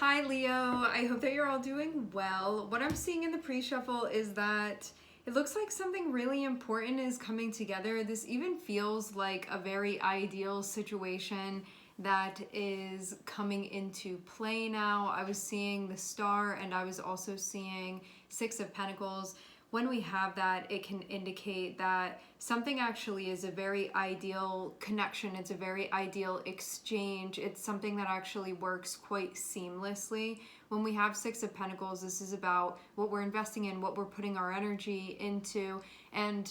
Hi Leo, I hope that you're all doing well. What I'm seeing in the pre-shuffle is that it looks like something really important is coming together. This even feels like a very ideal situation that is coming into play now. I was seeing the Star and I was also seeing Six of Pentacles. When we have that, it can indicate that something actually is a very ideal connection. It's a very ideal exchange. It's something that actually works quite seamlessly. When we have Six of Pentacles, this is about what we're investing in, what we're putting our energy into. And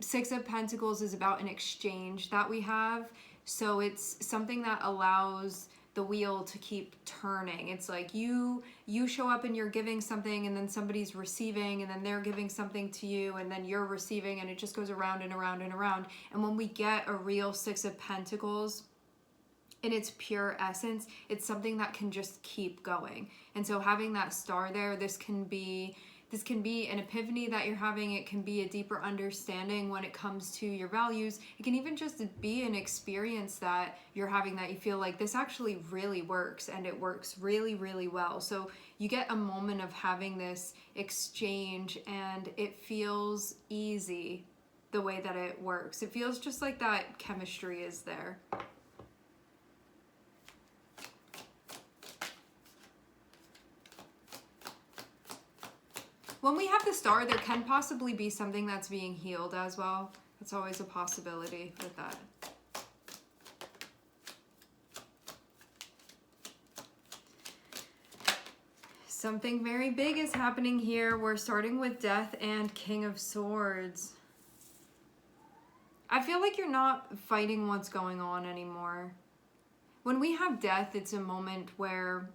Six of Pentacles is about an exchange that we have. So it's something that allows the wheel to keep turning. It's like you show up and you're giving something, and then somebody's receiving, and then they're giving something to you, and then you're receiving, and it just goes around and around and around. And when we get a real Six of Pentacles in its pure essence, it's something that can just keep going. And so having that Star there, this can be an epiphany that you're having. It can be a deeper understanding when it comes to your values. It can even just be an experience that you're having that you feel like this actually really works, and it works really, really well. So you get a moment of having this exchange, and it feels easy the way that it works. It feels just like that chemistry is there. When we have the Star, there can possibly be something that's being healed as well. That's always a possibility with that. Something very big is happening here. We're starting with Death and King of Swords. I feel like you're not fighting what's going on anymore. When we have Death, it's a moment where,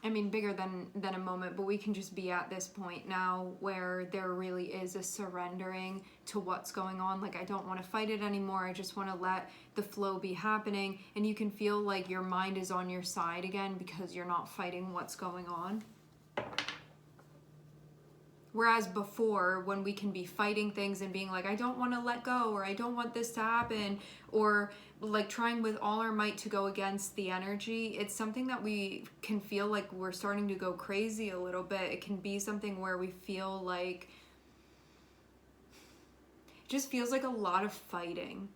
I mean, bigger than a moment, but we can just be at this point now where there really is a surrendering to what's going on. Like, I don't want to fight it anymore. I just want to let the flow be happening. And you can feel like your mind is on your side again because you're not fighting what's going on. Whereas before, when we can be fighting things and being like, I don't want to let go, or I don't want this to happen, or like trying with all our might to go against the energy, it's something that we can feel like we're starting to go crazy a little bit. It can be something where we feel like, it just feels like a lot of fighting.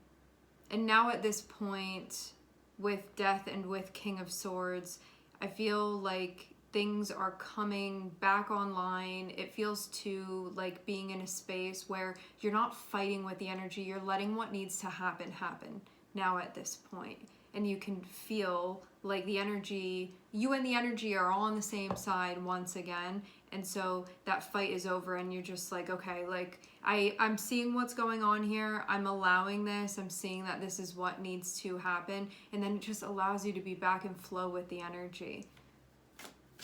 And now at this point, with Death and with King of Swords, I feel like things are coming back online. It feels to like being in a space where you're not fighting with the energy, you're letting what needs to happen now at this point. And you can feel like the energy, you and the energy are all on the same side once again. And so that fight is over, and you're just like, okay, like I'm seeing what's going on here. I'm allowing this. I'm seeing that this is what needs to happen. And then it just allows you to be back in flow with the energy.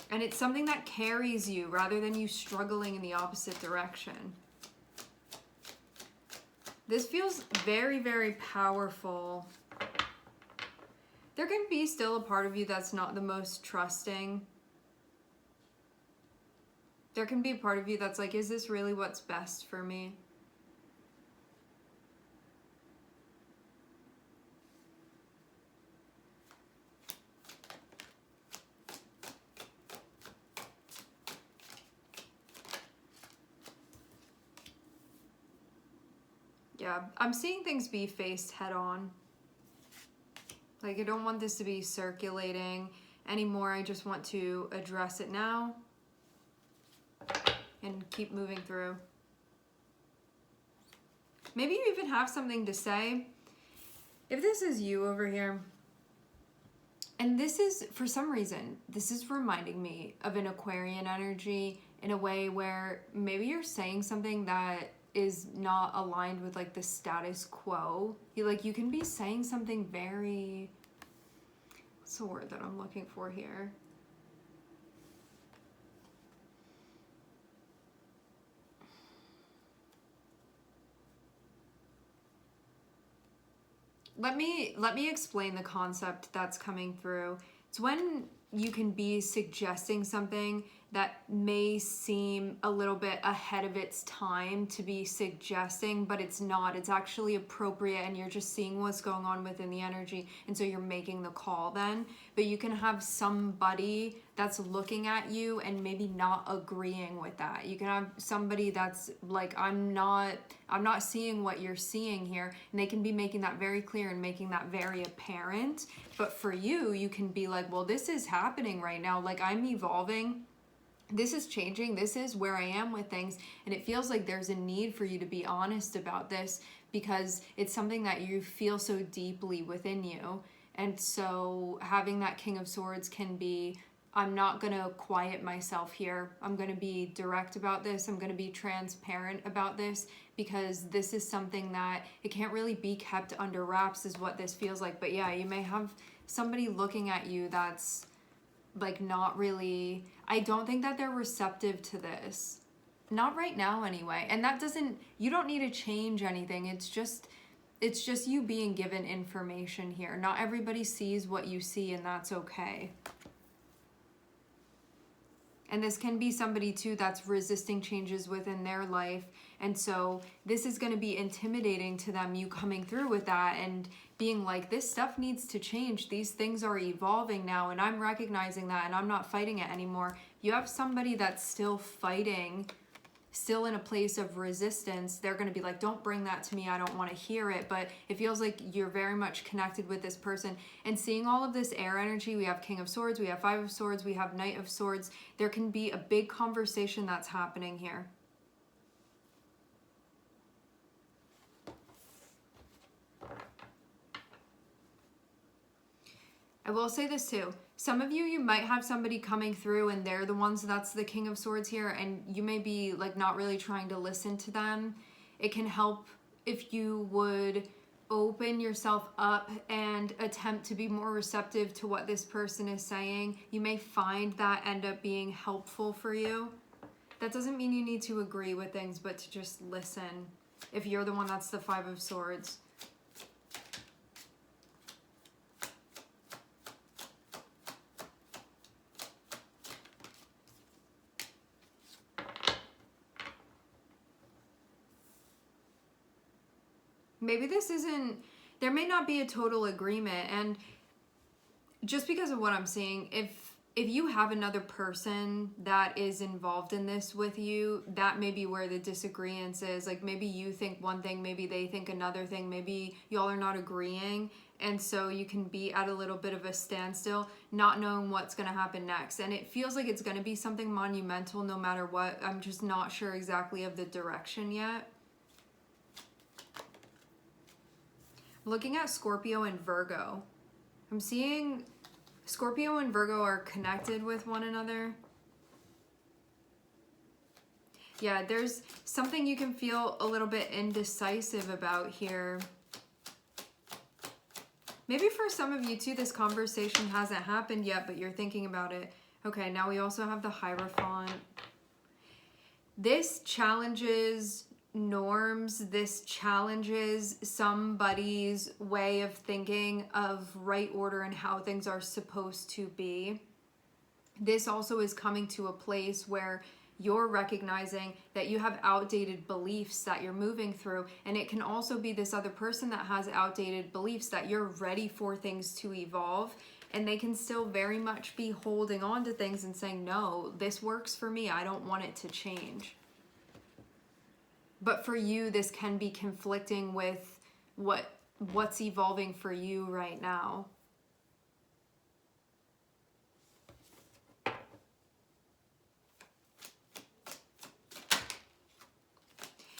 And it's something that carries you rather than you struggling in the opposite direction. This feels very, very powerful. There can be still a part of you that's not the most trusting. There can be a part of you that's like, is this really what's best for me? Yeah, I'm seeing things be faced head on. Like, I don't want this to be circulating anymore. I just want to address it now and keep moving through. Maybe you even have something to say. If this is you over here, and this is, for some reason, this is reminding me of an Aquarian energy in a way where maybe you're saying something that is not aligned with like the status quo. You can be saying something very, what's the word that I'm looking for here? Let me explain the concept that's coming through. It's when you can be suggesting something that may seem a little bit ahead of its time to be suggesting, but it's not. It's actually appropriate, and you're just seeing what's going on within the energy, and so you're making the call then. But you can have somebody that's looking at you and maybe not agreeing with that. You can have somebody that's like, I'm not seeing what you're seeing here, and they can be making that very clear and making that very apparent. But for you, you can be like, well, this is happening right now. Like, I'm evolving. This is changing. This is where I am with things. And it feels like there's a need for you to be honest about this, because it's something that you feel so deeply within you. And so having that King of Swords can be, I'm not going to quiet myself here. I'm going to be direct about this. I'm going to be transparent about this, because this is something that it can't really be kept under wraps, is what this feels like. But yeah, you may have somebody looking at you that's like not really, I don't think that they're receptive to this. Not right now anyway. And that doesn't, you don't need to change anything. It's just you being given information here. Not everybody sees what you see, and that's okay. And this can be somebody too that's resisting changes within their life. And so this is going to be intimidating to them, you coming through with that and being like, this stuff needs to change. These things are evolving now, and I'm recognizing that, and I'm not fighting it anymore. You have somebody that's still fighting, still in a place of resistance. They're going to be like, don't bring that to me. I don't want to hear it. But it feels like you're very much connected with this person. And seeing all of this air energy, we have King of Swords, we have Five of Swords, we have Knight of Swords. There can be a big conversation that's happening here. I will say this too. Some of you might have somebody coming through and they're the ones that's the King of Swords here, and you may be like not really trying to listen to them. It can help if you would open yourself up and attempt to be more receptive to what this person is saying. You may find that end up being helpful for you. That doesn't mean you need to agree with things, but to just listen. If you're the one that's the Five of Swords. Maybe this isn't, there may not be a total agreement, and just because of what I'm seeing, if you have another person that is involved in this with you, that may be where the disagreement is. Like maybe you think one thing, maybe they think another thing, maybe y'all are not agreeing, and so you can be at a little bit of a standstill, not knowing what's going to happen next. And it feels like it's going to be something monumental no matter what. I'm just not sure exactly of the direction yet. Looking at Scorpio and Virgo, I'm seeing Scorpio and Virgo are connected with one another. Yeah, there's something you can feel a little bit indecisive about here. Maybe for some of you too, this conversation hasn't happened yet, but you're thinking about it. Okay, now we also have the Hierophant. This challenges norms. This challenges somebody's way of thinking of right order and how things are supposed to be. This also is coming to a place where you're recognizing that you have outdated beliefs that you're moving through, and it can also be this other person that has outdated beliefs, that you're ready for things to evolve, and they can still very much be holding on to things and saying, no, this works for me, I don't want it to change. But for you, this can be conflicting with what's evolving for you right now.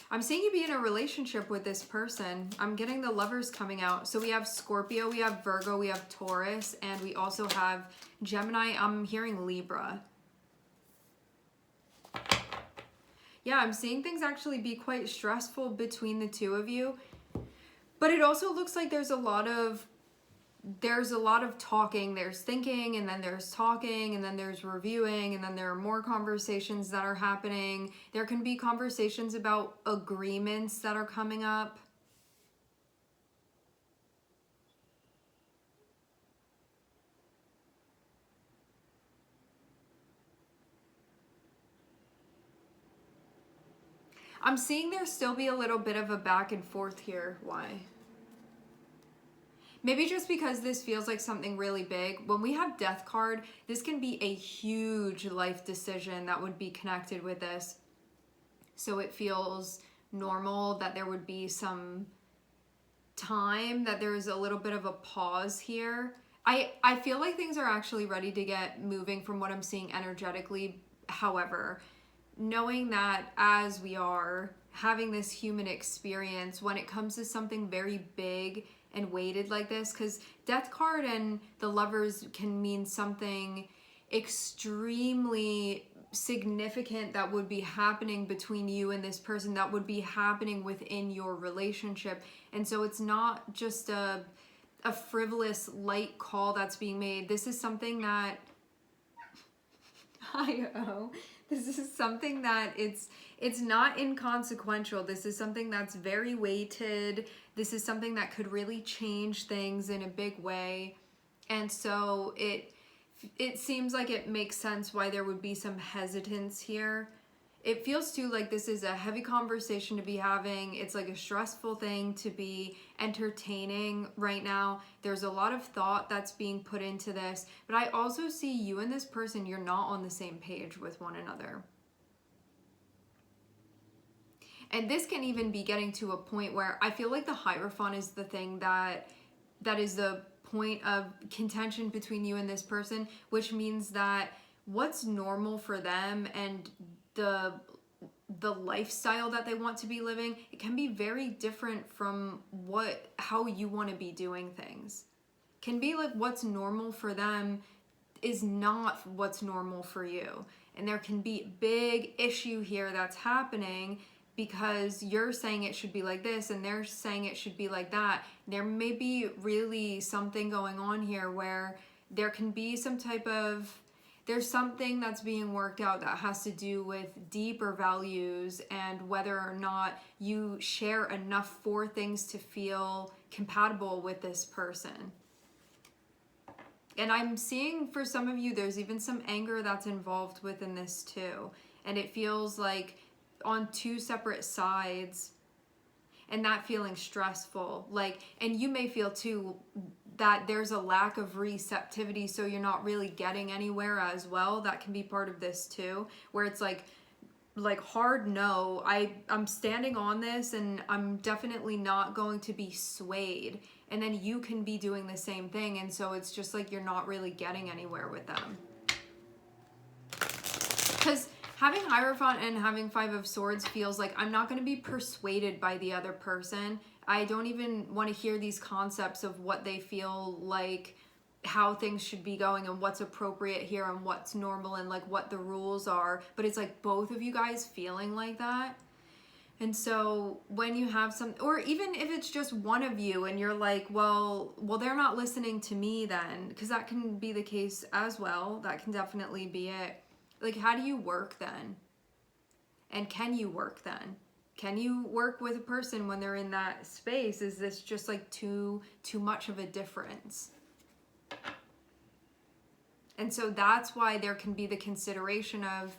I'm seeing you be in a relationship with this person. I'm getting the Lovers coming out. So we have Scorpio, we have Virgo, we have Taurus, and we also have Gemini. I'm hearing Libra. Yeah, I'm seeing things actually be quite stressful between the two of you. But it also looks like there's a lot of talking. There's thinking, and then there's talking, and then there's reviewing, and then there are more conversations that are happening. There can be conversations about agreements that are coming up. I'm seeing there still be a little bit of a back and forth here. Why? Maybe just because this feels like something really big. When we have death card, this can be a huge life decision that would be connected with this. So it feels normal that there would be some time, that there's a little bit of a pause here. I feel like things are actually ready to get moving from what I'm seeing energetically. However, knowing that as we are having this human experience, when it comes to something very big and weighted like this, because death card and the lovers can mean something extremely significant that would be happening between you and this person, that would be happening within your relationship. And so it's not just a frivolous light call that's being made. This is something that this is something that it's not inconsequential. This is something that's very weighted. This is something that could really change things in a big way. And so it seems like it makes sense why there would be some hesitance here. It feels too like this is a heavy conversation to be having. It's like a stressful thing to be entertaining right now. There's a lot of thought that's being put into this. But I also see you and this person, you're not on the same page with one another. And this can even be getting to a point where I feel like the Hierophant is the thing that is the point of contention between you and this person, which means that what's normal for them and the lifestyle that they want to be living, it can be very different from how you want to be doing things. Can be like what's normal for them is not what's normal for you. And there can be big issue here that's happening because you're saying it should be like this and they're saying it should be like that. There may be really something going on here where there can be some type of, there's something that's being worked out that has to do with deeper values and whether or not you share enough for things to feel compatible with this person. And I'm seeing for some of you, there's even some anger that's involved within this too. And it feels like on two separate sides, and that feeling stressful. Like, and you may feel too that there's a lack of receptivity, so you're not really getting anywhere as well. That can be part of this too, where it's like hard no, I'm standing on this and I'm definitely not going to be swayed. And then you can be doing the same thing, and so it's just like you're not really getting anywhere with them. Because having Hierophant and having Five of Swords feels like I'm not going to be persuaded by the other person. I don't even want to hear these concepts of what they feel like, how things should be going and what's appropriate here and what's normal and like what the rules are. But it's like both of you guys feeling like that. And so when you have some, or even if it's just one of you and you're like, well, they're not listening to me then, because that can be the case as well. That can definitely be it. Like, how do you work then? And can you work then? Can you work with a person when they're in that space? Is this just like too much of a difference? And so that's why there can be the consideration of,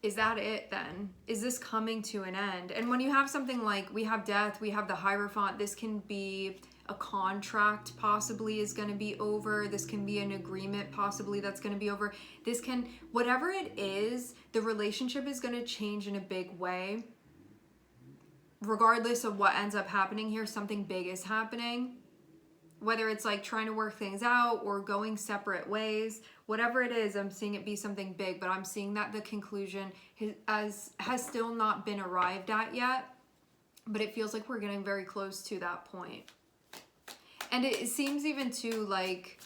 is that it then? Is this coming to an end? And when you have something like, we have death, we have the Hierophant, this can be a contract possibly is going to be over. This can be an agreement possibly that's going to be over. This can, whatever it is, the relationship is going to change in a big way. Regardless of what ends up happening here, something big is happening. Whether it's like trying to work things out or going separate ways, whatever it is, I'm seeing it be something big, but I'm seeing that the conclusion has still not been arrived at yet, but it feels like we're getting very close to that point. And it seems even too like,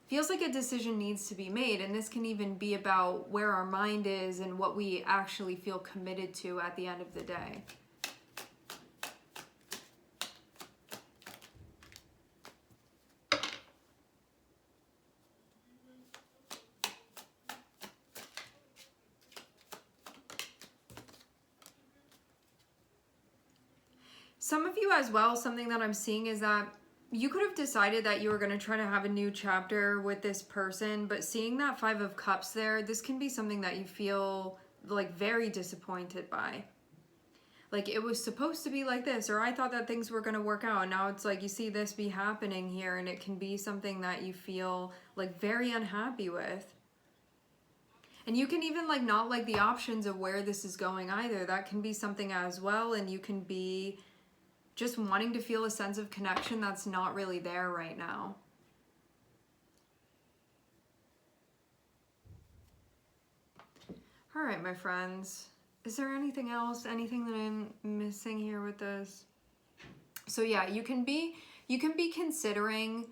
feels like a decision needs to be made, and this can even be about where our mind is and what we actually feel committed to at the end of the day. Some of you as well, something that I'm seeing is that You could have decided that you were going to try to have a new chapter with this person, but seeing that Five of Cups there, this can be something that you feel like very disappointed by. Like, it was supposed to be like this, or I thought that things were going to work out, and now it's like you see this be happening here, and it can be something that you feel like very unhappy with. And you can even like not like the options of where this is going either. That can be something as well, and you can be just wanting to feel a sense of connection that's not really there right now. All right, my friends. Is there anything else? Anything that I'm missing here with this? So yeah, you can be considering.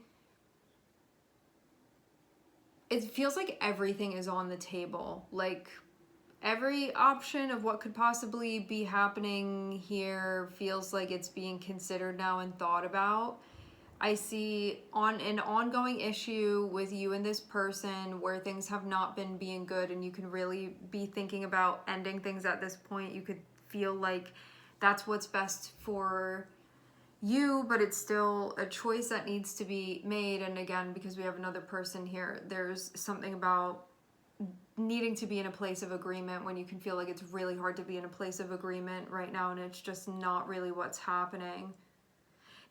It feels like everything is on the table. Like every option of what could possibly be happening here feels like it's being considered now and thought about. I see on an ongoing issue with you and this person where things have not been being good, and you can really be thinking about ending things at this point. You could feel like that's what's best for you, but it's still a choice that needs to be made. And again, because we have another person here, there's something about needing to be in a place of agreement when you can feel like it's really hard to be in a place of agreement right now, and it's just not really what's happening.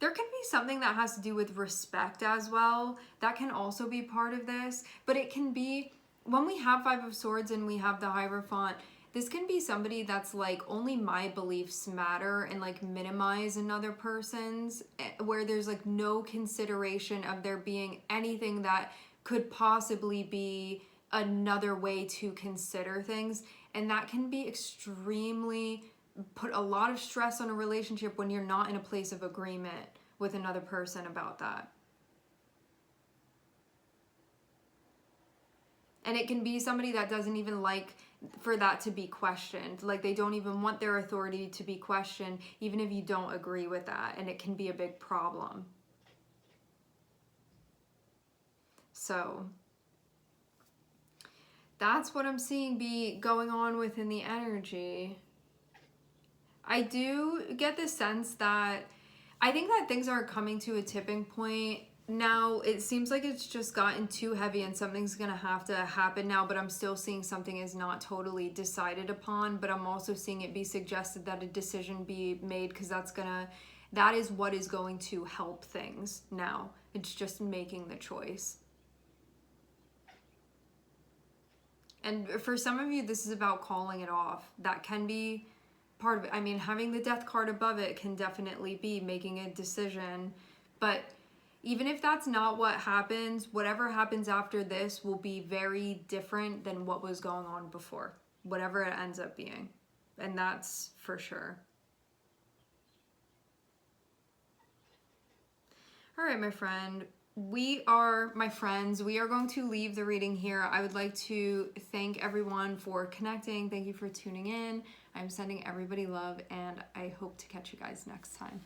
There can be something that has to do with respect as well. That can also be part of this. But it can be, when we have Five of Swords and we have the Hierophant, this can be somebody that's like, only my beliefs matter, and like minimize another person's, where there's like no consideration of there being anything that could possibly be another way to consider things. And that can be extremely put a lot of stress on a relationship when you're not in a place of agreement with another person about that. And it can be somebody that doesn't even like for that to be questioned. Like they don't even want their authority to be questioned, even if you don't agree with that. And it can be a big problem. So that's what I'm seeing be going on within the energy. I do get the sense that I think that things are coming to a tipping point now. It seems like it's just gotten too heavy and something's gonna have to happen now, but I'm still seeing something is not totally decided upon, but I'm also seeing it be suggested that a decision be made, because that is what is going to help things now. It's just making the choice. And for some of you, this is about calling it off. That can be part of it. I mean, having the Death card above it can definitely be making a decision. But even if that's not what happens, whatever happens after this will be very different than what was going on before. Whatever it ends up being. And that's for sure. All right, my friend. We are going to leave the reading here. I would like to thank everyone for connecting. Thank you for tuning in. I'm sending everybody love, and I hope to catch you guys next time.